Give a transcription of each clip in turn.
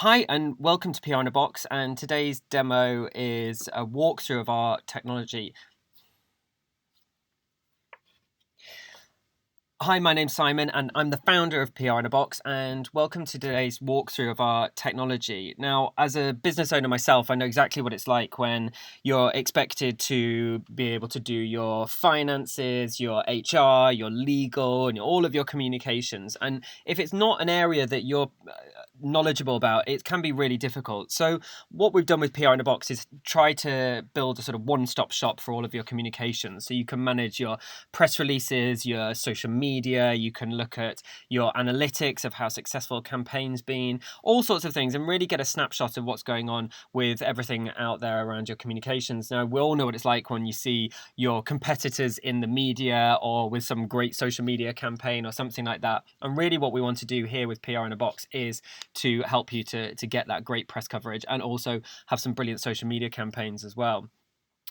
Hi and welcome to PR in a Box, and today's demo is a walkthrough of our technology. Hi, my name's Simon and I'm the founder of PR in a Box, and welcome to today's walkthrough of our technology. Now, as a business owner myself, I know exactly what it's like when you're expected to be able to do your finances, your HR, your legal, and all of your communications. And if it's not an area that you're knowledgeable about, it can be really difficult. So what we've done with PR in a Box is try to build a sort of one-stop shop for all of your communications. So you can manage your press releases, your social media, you can look at your analytics of how successful a campaign's been, all sorts of things, and really get a snapshot of what's going on with everything out there around your communications. Now, we all know what it's like when you see your competitors in the media or with some great social media campaign or something like that. And really what we want to do here with PR in a Box is to help you to get that great press coverage and also have some brilliant social media campaigns as well.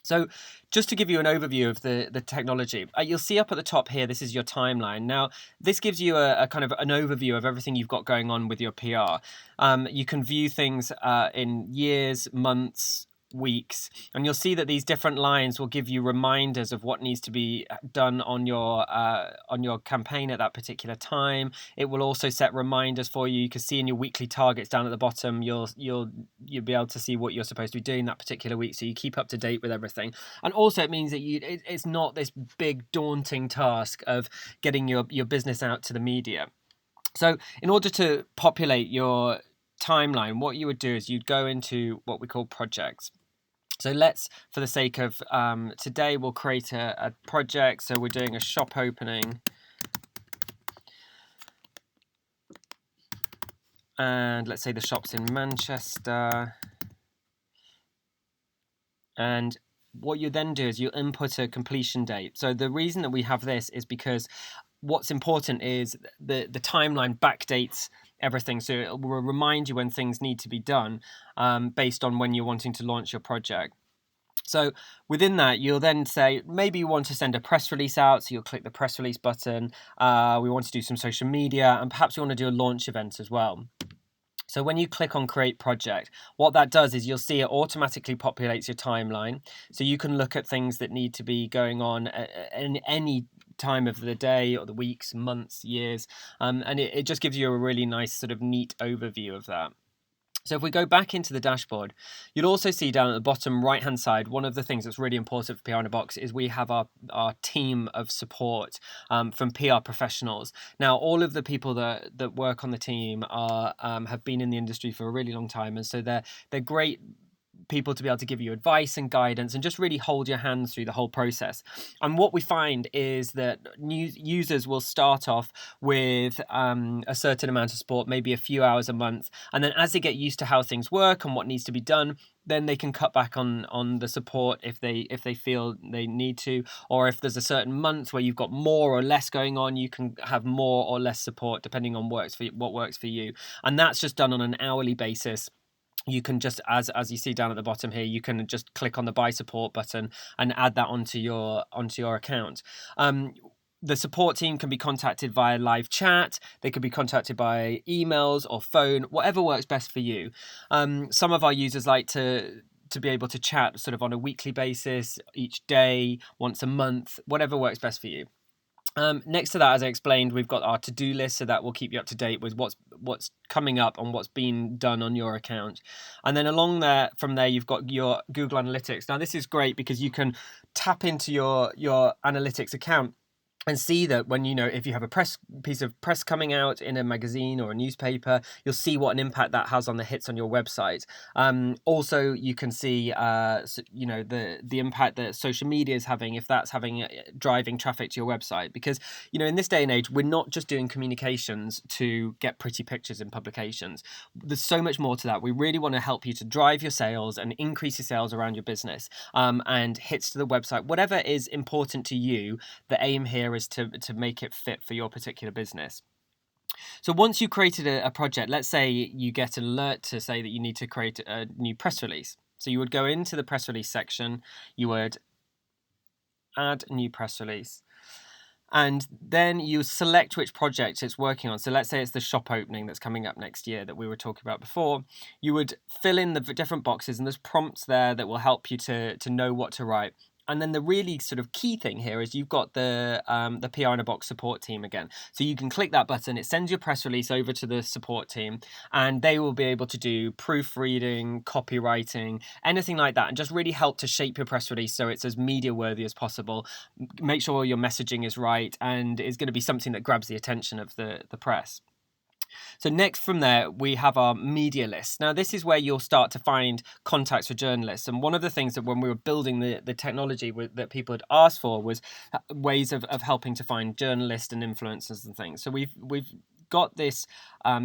So just to give you an overview of the technology, you'll see up at the top here, this is your timeline. Now, this gives you a kind of an overview of everything you've got going on with your PR. You can view things in years, months, weeks, and you'll see that these different lines will give you reminders of what needs to be done on your campaign at that particular time. It will also set reminders for you. You can see in your weekly targets down at the bottom, you'll be able to see what you're supposed to be doing that particular week, so you keep up to date with everything. And also it means that it's not this big daunting task of getting your business out to the media. So in order to populate your timeline, what you would do is you'd go into what we call projects. So let's, for the sake of today, we'll create a project. So we're doing a shop opening. And let's say the shop's in Manchester. And what you then do is you input a completion date. So the reason that we have this is because what's important is the timeline backdates everything. So it will remind you when things need to be done based on when you're wanting to launch your project. So within that, you'll then say, maybe you want to send a press release out. So you'll click the press release button. We want to do some social media, and perhaps you want to do a launch event as well. So when you click on create project, what that does is you'll see it automatically populates your timeline. So you can look at things that need to be going on in any time of the day or the weeks, months, years. And it just gives you a really nice sort of neat overview of that. So if we go back into the dashboard, you'll also see down at the bottom right-hand side, one of the things that's really important for PR in a Box is we have our team of support from PR professionals. Now, all of the people that work on the team are have been in the industry for a really long time, and so they're great people to be able to give you advice and guidance and just really hold your hands through the whole process. And what we find is that new users will start off with a certain amount of support, maybe a few hours a month, and then as they get used to how things work and what needs to be done, then they can cut back on the support if they feel they need to, or if there's a certain month where you've got more or less going on, you can have more or less support depending on what works for you. And that's just done on an hourly basis. You can just, as you see down at the bottom here, you can just click on the buy support button and add that onto your account. The support team can be contacted via live chat. They can be contacted by emails or phone, whatever works best for you. Some of our users like to be able to chat sort of on a weekly basis, each day, once a month, whatever works best for you. Next to that, as I explained, we've got our to-do list, so that will keep you up to date with what's coming up and what's been done on your account. And then from there, you've got your Google Analytics. Now, this is great because you can tap into your analytics account and see that when, if you have a piece of press coming out in a magazine or a newspaper, you'll see what an impact that has on the hits on your website. Also, you can see, the impact that social media is having, if that's driving traffic to your website. Because, in this day and age, we're not just doing communications to get pretty pictures in publications. There's so much more to that. We really want to help you to drive your sales and increase your sales around your business, and hits to the website, whatever is important to you. The aim here is to make it fit for your particular business. So once you created a project, let's say you get an alert to say that you need to create a new press release. So you would go into the press release section, you would add a new press release. And then you select which project it's working on. So let's say it's the shop opening that's coming up next year that we were talking about before. You would fill in the different boxes, and there's prompts there that will help you to know what to write. And then the really sort of key thing here is you've got the PR in a Box support team again. So you can click that button, it sends your press release over to the support team, and they will be able to do proofreading, copywriting, anything like that, and just really help to shape your press release so it's as media worthy as possible. Make sure your messaging is right and is going to be something that grabs the attention of the press. So next from there, we have our media list. Now, this is where you'll start to find contacts for journalists. And one of the things that when we were building the technology that people had asked for was ways of helping to find journalists and influencers and things. So we've got this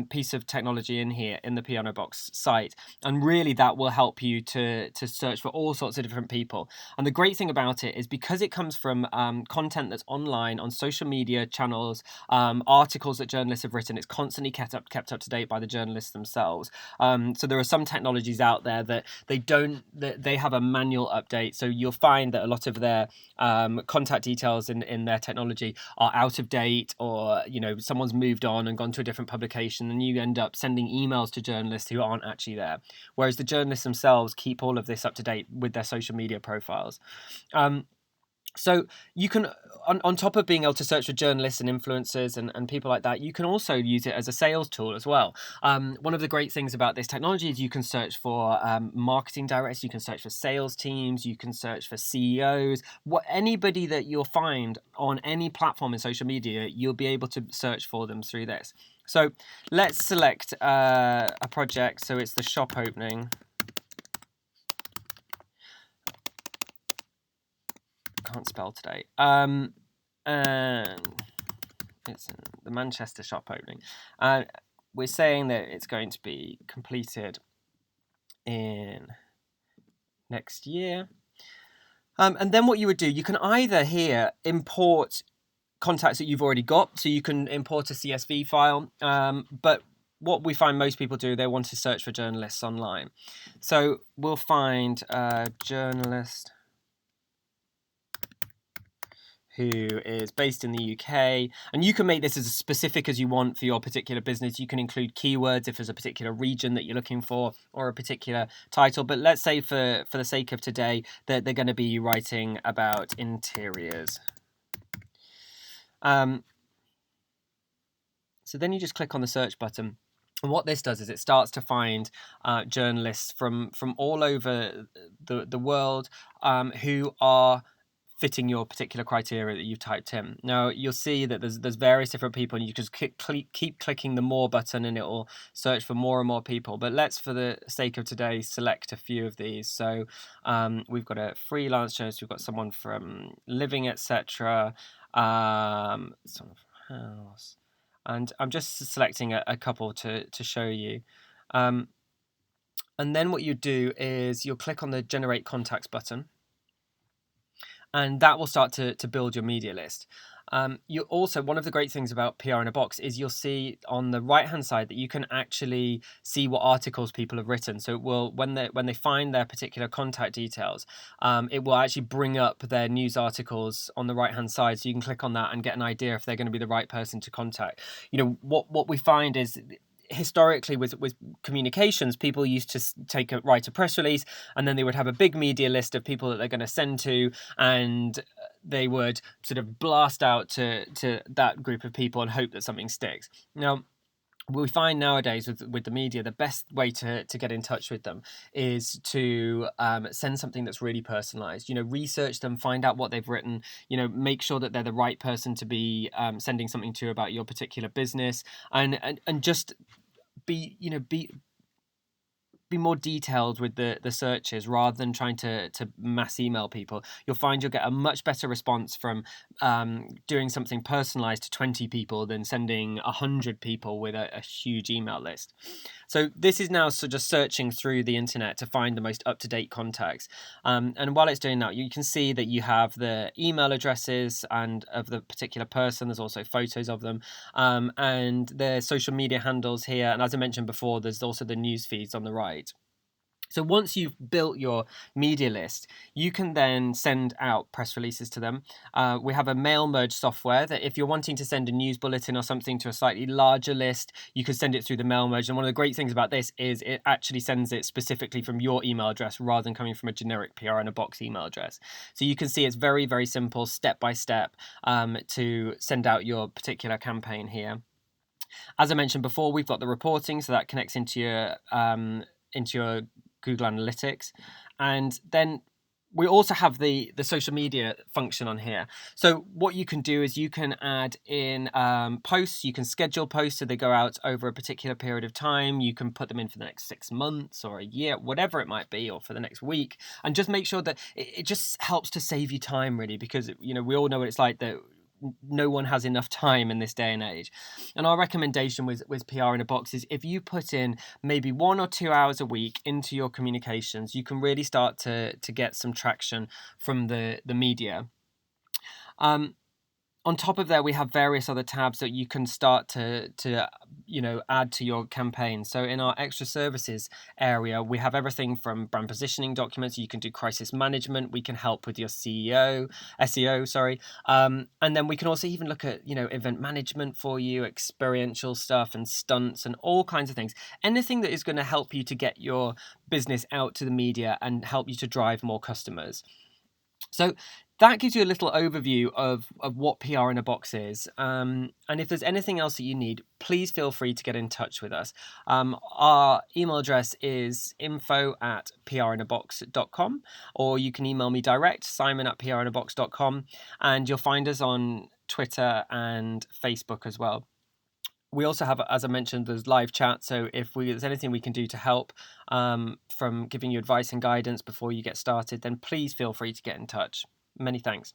piece of technology in here in the PR in a Box site, and really that will help you to search for all sorts of different people. And the great thing about it is because it comes from content that's online on social media channels, articles that journalists have written, it's constantly kept up to date by the journalists themselves. So there are some technologies out there that they have a manual update, so you'll find that a lot of their contact details in their technology are out of date, or someone's moved on and gone to a different publication, and you end up sending emails to journalists who aren't actually there. Whereas the journalists themselves keep all of this up to date with their social media profiles. So you can, on top of being able to search for journalists and influencers and people like that, you can also use it as a sales tool as well. One of the great things about this technology is you can search for marketing directors, you can search for sales teams, you can search for CEOs, anybody that you'll find on any platform in social media, you'll be able to search for them through this. So let's select a project. So it's the shop opening. Can't spell today. And it's the Manchester shop opening. We're saying that it's going to be completed in next year. And then what you would do, you can either here import contacts that you've already got, so you can import a CSV file, but what we find most people do, they want to search for journalists online. So we'll find a journalist who is based in the UK, and you can make this as specific as you want for your particular business. You can include keywords if there's a particular region that you're looking for or a particular title, but let's say for the sake of today that they're going to be writing about interiors. So then you just click on the search button. And what this does is it starts to find journalists from all over the world who are fitting your particular criteria that you've typed in. Now you'll see that there's various different people, and you just keep clicking the more button and it will search for more and more people. But let's, for the sake of today, select a few of these. So we've got a freelance journalist, we've got someone from Living, etc. Someone from House, and I'm just selecting a couple to show you. And then what you do is you'll click on the Generate Contacts button, and that will start to build your media list. You also, one of the great things about PR in a Box is you'll see on the right hand side that you can actually see what articles people have written. So it will, when they find their particular contact details, it will actually bring up their news articles on the right hand side, so you can click on that and get an idea if they're going to be the right person to contact. What we find is, historically with communications, people used to write a press release, and then they would have a big media list of people that they're going to send to, and they would sort of blast out to that group of people and hope that something sticks. Now, we find nowadays with the media, the best way to get in touch with them is to send something that's really personalized. Research them, find out what they've written, make sure that they're the right person to be sending something to about your particular business, and just be more detailed with the searches rather than trying to mass email people. You'll find you'll get a much better response from doing something personalized to 20 people than sending 100 people with a huge email list. So this is now sort of searching through the internet to find the most up-to-date contacts. And while it's doing that, you can see that you have the email addresses and of the particular person. There's also photos of them, and their social media handles here. And as I mentioned before, there's also the news feeds on the right. So once you've built your media list, you can then send out press releases to them. We have a mail merge software that if you're wanting to send a news bulletin or something to a slightly larger list, you can send it through the mail merge. And one of the great things about this is it actually sends it specifically from your email address rather than coming from a generic PR in a box email address. So you can see it's very, very simple, step by step, to send out your particular campaign here. As I mentioned before, we've got the reporting, so that connects into your Google Analytics, and then we also have the social media function on here. So what you can do is you can add in posts. You can schedule posts so they go out over a particular period of time. You can put them in for the next 6 months or a year, whatever it might be, or for the next week, and just make sure that it just helps to save you time, really, because we all know what it's like that no one has enough time in this day and age. And our recommendation with PR in a Box is if you put in maybe 1 or 2 hours a week into your communications, you can really start to get some traction from the media. On top of that, we have various other tabs that you can start to add to your campaign. So in our extra services area, we have everything from brand positioning documents. You can do crisis management. We can help with your SEO, sorry. And then we can also even look at, event management for you, experiential stuff and stunts and all kinds of things. Anything that is going to help you to get your business out to the media and help you to drive more customers. So that gives you a little overview of what PR in a Box is. And if there's anything else that you need, please feel free to get in touch with us. Our email address is info@prinabox.com, or you can email me direct, simon@prinabox.com, and you'll find us on Twitter and Facebook as well. We also have, as I mentioned, there's live chat. So if there's anything we can do to help, from giving you advice and guidance before you get started, then please feel free to get in touch. Many thanks.